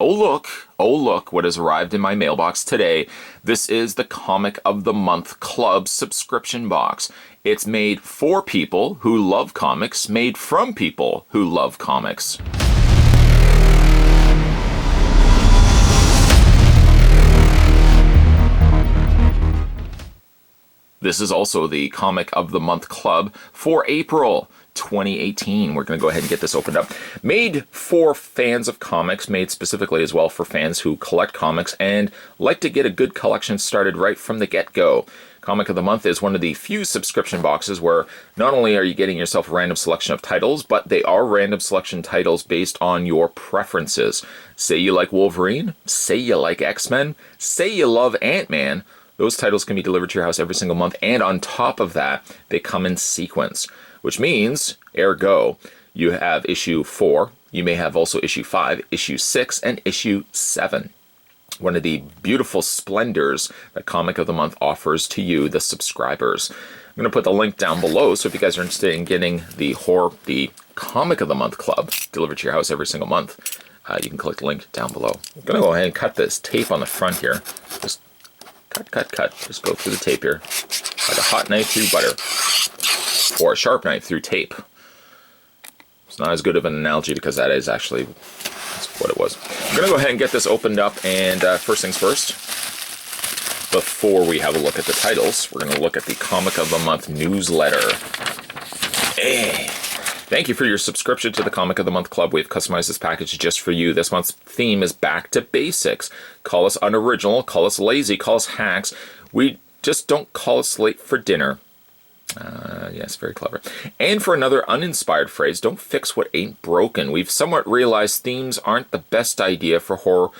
oh look, what has arrived in my mailbox today. This is the Comic of the Month Club subscription box. It's made for people who love comics, made from people who love comics. This is also the Comic of the Month Club for April 2018. We're going to go ahead and get this opened up. Made for fans of comics, made specifically as well for fans who collect comics and like to get a good collection started right from the get-go. Comic of the Month is one of the few subscription boxes where not only are you getting yourself a random selection of titles, but they are random selection titles based on your preferences. Say you like Wolverine, say you like X-Men, say you love Ant-Man. Those titles can be delivered to your house every single month, and on top of that, they come in sequence, which means, ergo, you have issue 4, you may have also issue 5, issue 6, and issue 7. One of the beautiful splendors that Comic of the Month offers to you, the subscribers. I'm going to put the link down below, so if you guys are interested in getting the Comic of the Month Club delivered to your house every single month, you can click the link down below. I'm going to go ahead and cut this tape on the front here. Just cut. Just go through the tape here. Like a hot knife through butter. Or a sharp knife through tape. It's not as good of an analogy because that's what it was. I'm going to go ahead and get this opened up, and first things first, before we have a look at the titles, we're going to look at the Comic of the Month newsletter. Hey. Thank you for your subscription to the Comic of the Month Club. We've customized this package just for you. This month's theme is back to basics. Call us unoriginal, call us lazy, call us hacks. We just don't call us late for dinner. Yes, very clever. And for another uninspired phrase, don't fix what ain't broken. We've somewhat realized themes aren't the best idea for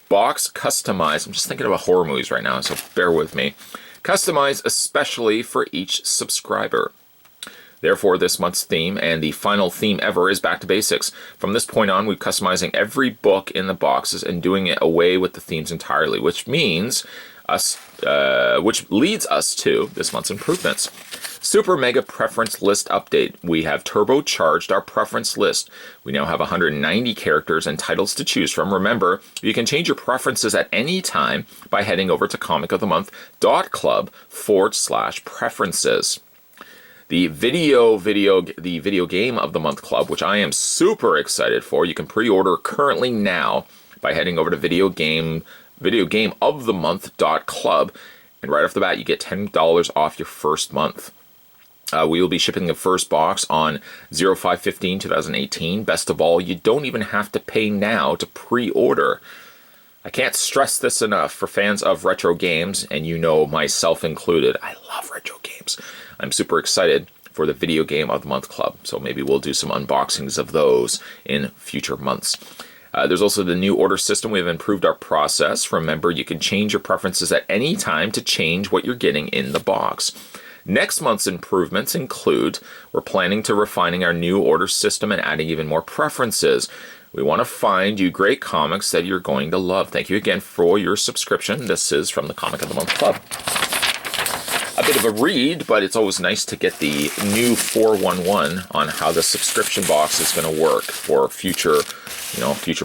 box customized. I'm just thinking about horror movies right now, so bear with me. Customized especially for each subscriber. Therefore, this month's theme, and the final theme ever, is back to basics. From this point on, we're customizing every book in the boxes and doing it away with the themes entirely, which leads us to this month's improvements. Super Mega Preference List Update. We have turbocharged our preference list. We now have 190 characters and titles to choose from. Remember, you can change your preferences at any time by heading over to comicofthemonth.club/preferences. The video game of the month club, which I am super excited for. You can pre-order currently now by heading over to videogameofthemonth.club, and right off the bat you get $10 off your first month. We will be shipping the first box on 05/15/2018. Best of all, you don't even have to pay now to pre-order. I can't stress this enough for fans of retro games, and you know myself included. I love retro games. I'm super excited for the Video Game of the Month Club, so maybe we'll do some unboxings of those in future months. There's also the new order system. We've improved our process. Remember, you can change your preferences at any time to change what you're getting in the box. Next month's improvements include, we're planning to refining our new order system and adding even more preferences. We want to find you great comics that you're going to love. Thank you again for your subscription. This is from the Comic of the Month Club. A bit of a read, but it's always nice to get the new 411 on how the subscription box is going to work for future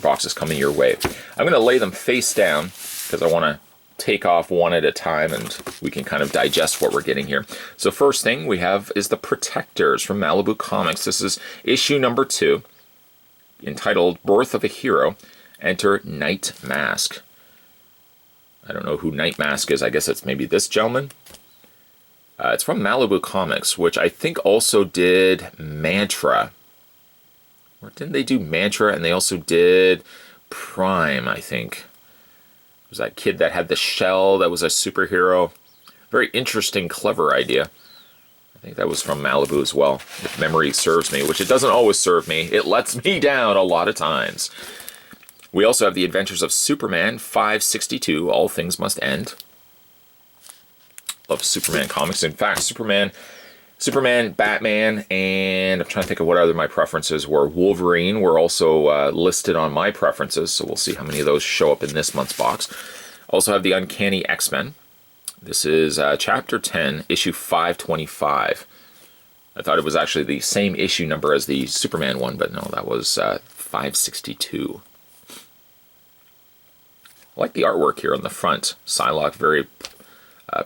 boxes coming your way. I'm going to lay them face down because I want to take off one at a time and we can kind of digest what we're getting here. So first thing we have is the Protectors from Malibu Comics. This is issue number 2, entitled Birth of a Hero. Enter Night Mask. I don't know who Night Mask is. I guess it's maybe this gentleman. It's from Malibu Comics, which I think also did Mantra. Or didn't they do Mantra? And they also did Prime, I think. It was that kid that had the shell that was a superhero. Very interesting, clever idea. I think that was from Malibu as well, if memory serves me, which it doesn't always serve me. It lets me down a lot of times. We also have The Adventures of Superman 562, All Things Must End. Love Superman comics. In fact, Superman, Batman, and I'm trying to think of what other my preferences were. Wolverine were also listed on my preferences, so we'll see how many of those show up in this month's box. Also have the Uncanny X-Men. This is Chapter 10, Issue 525. I thought it was actually the same issue number as the Superman one, but no, that was 562. I like the artwork here on the front. Psylocke very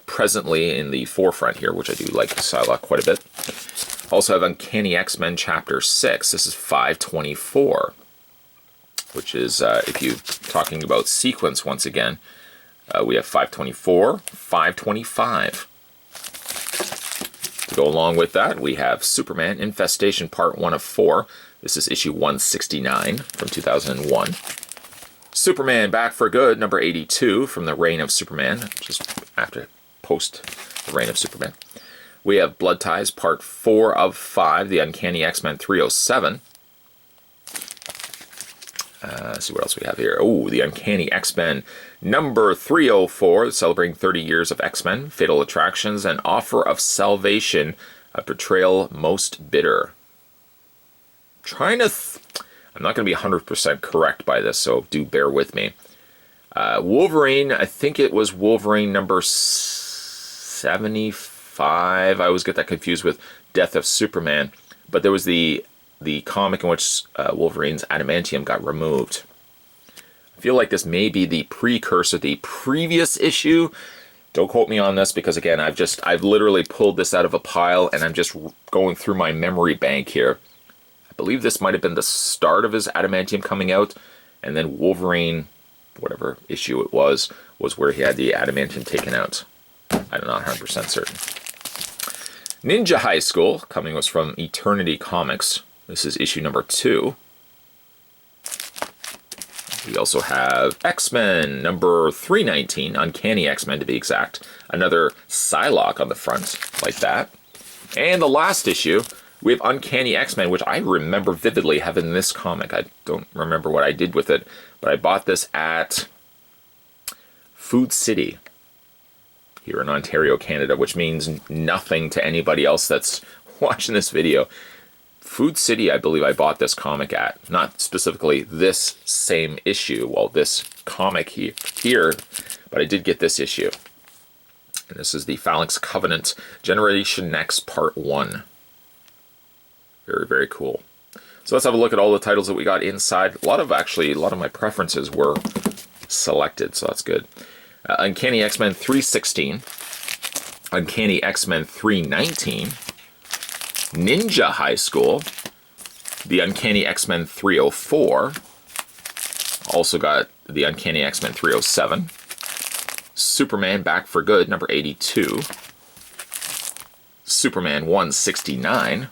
presently in the forefront here, which I do like Psylocke quite a bit. Also have Uncanny X-Men Chapter 6. This is 524, which is, if you're talking about sequence once again, we have 524, 525. To go along with that, we have Superman Infestation Part 1 of 4. This is issue 169 from 2001. Superman Back for Good, number 82 from the Reign of Superman, just after post the Reign of Superman. We have Blood Ties Part 4 of 5, the Uncanny X-Men 307. Let's see what else we have here. Oh, the Uncanny X-Men number 304, celebrating 30 years of X-Men, Fatal Attractions, and Offer of Salvation, a Betrayal Most Bitter. I'm not going to be 100% correct by this, so do bear with me. Wolverine, I think it was Wolverine number 75. I always get that confused with Death of Superman. But there was the comic in which Wolverine's adamantium got removed. I feel like this may be the precursor, the previous issue. Don't quote me on this because, again, I've literally pulled this out of a pile and I'm just going through my memory bank here. I believe this might have been the start of his adamantium coming out, and then Wolverine, whatever issue it was where he had the adamantium taken out. I'm not 100% certain. Ninja High School, coming was from Eternity Comics. This is issue number 2. We also have X-Men number 319, Uncanny X-Men to be exact. Another Psylocke on the front, like that. And the last issue, we have Uncanny X-Men, which I remember vividly having this comic. I don't remember what I did with it, but I bought this at Food City here in Ontario, Canada, which means nothing to anybody else that's watching this video. Food City, I believe I bought this comic at. Not specifically this same issue, well, this comic here, but I did get this issue. And this is the Phalanx Covenant Generation Next Part 1. Very, very cool. So let's have a look at all the titles that we got inside. A lot of my preferences were selected, so that's good. Uncanny X-Men 316, Uncanny X-Men 319, Ninja High School, the Uncanny X-Men 304, also got the Uncanny X-Men 307, Superman Back for Good, number 82, Superman 169,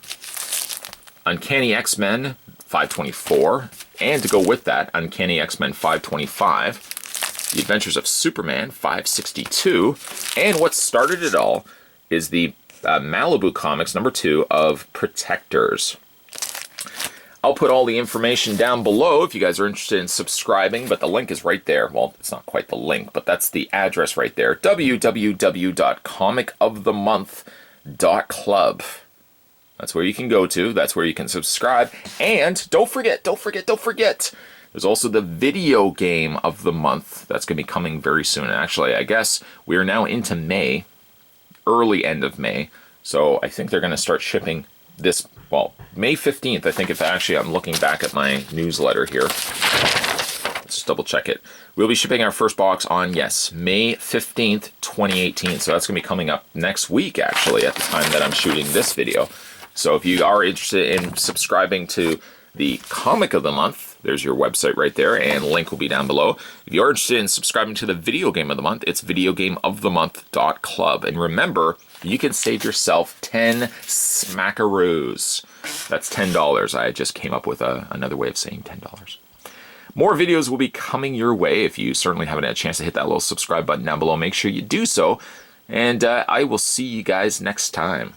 Uncanny X-Men 524, and to go with that, Uncanny X-Men 525, The Adventures of Superman 562, and what started it all is the Malibu Comics number 2 of Protectors. I'll put all the information down below if you guys are interested in subscribing, but the link is right there. Well, it's not quite the link, but that's the address right there. www.comicofthemonth.club. That's where you can go to. That's where you can subscribe. And don't forget. There's also the video game of the month that's going to be coming very soon. And actually, I guess we are now into May, early end of May. So I think they're going to start shipping this, well, May 15th. I think I'm looking back at my newsletter here. Let's just double check it. We'll be shipping our first box on, yes, May 15th, 2018. So that's going to be coming up next week, actually, at the time that I'm shooting this video. So if you are interested in subscribing to the Comic of the Month, there's your website right there, and the link will be down below. If you are interested in subscribing to the Video Game of the Month, it's videogameofthemonth.club. And remember, you can save yourself 10 smackaroos. That's $10. I just came up with another way of saying $10. More videos will be coming your way. If you certainly haven't had a chance to hit that little subscribe button down below, make sure you do so. And I will see you guys next time.